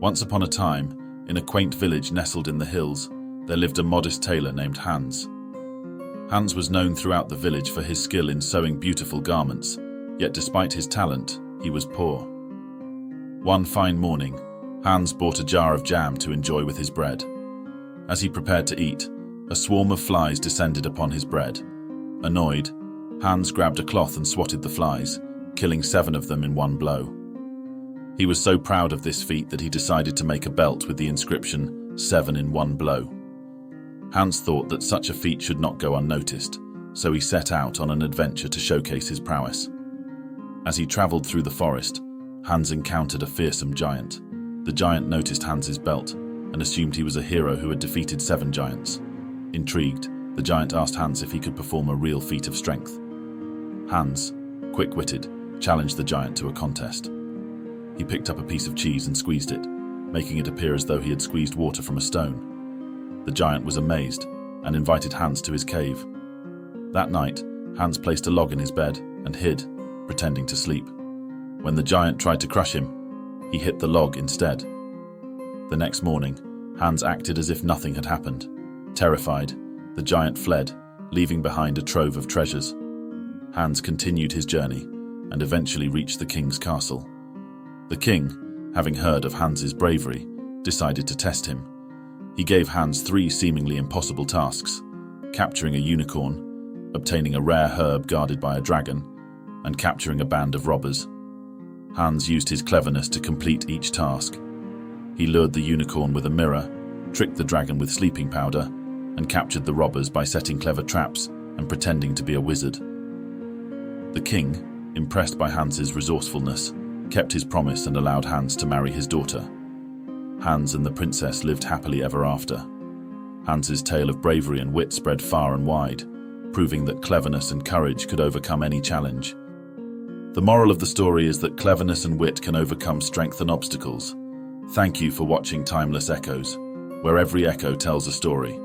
Once upon a time, in a quaint village nestled in the hills, there lived a modest tailor named Hans. Hans was known throughout the village for his skill in sewing beautiful garments, yet despite his talent, he was poor. One fine morning, Hans bought a jar of jam to enjoy with his bread. As he prepared to eat, a swarm of flies descended upon his bread. Annoyed, Hans grabbed a cloth and swatted the flies, killing 7 of them in one blow. He was so proud of this feat that he decided to make a belt with the inscription 7 in 1 blow. Hans thought that such a feat should not go unnoticed, so he set out on an adventure to showcase his prowess. As he traveled through the forest, Hans encountered a fearsome giant. The giant noticed Hans's belt and assumed he was a hero who had defeated 7 giants. Intrigued, the giant asked Hans if he could perform a real feat of strength. Hans, quick-witted, challenged the giant to a contest. He picked up a piece of cheese and squeezed it, making it appear as though he had squeezed water from a stone. The giant was amazed and invited Hans to his cave. That night, Hans placed a log in his bed and hid, pretending to sleep. When the giant tried to crush him, he hit the log instead. The next morning, Hans acted as if nothing had happened. Terrified, the giant fled, leaving behind a trove of treasures. Hans continued his journey and eventually reached the king's castle. The king, having heard of Hans's bravery, decided to test him. He gave Hans 3 seemingly impossible tasks: capturing a unicorn, obtaining a rare herb guarded by a dragon, and capturing a band of robbers. Hans used his cleverness to complete each task. He lured the unicorn with a mirror, tricked the dragon with sleeping powder, and captured the robbers by setting clever traps and pretending to be a wizard. The king, impressed by Hans's resourcefulness, kept his promise and allowed Hans to marry his daughter. Hans and the princess lived happily ever after. Hans's tale of bravery and wit spread far and wide, proving that cleverness and courage could overcome any challenge. The moral of the story is that cleverness and wit can overcome strength and obstacles. Thank you for watching Timeless Echoes, where every echo tells a story.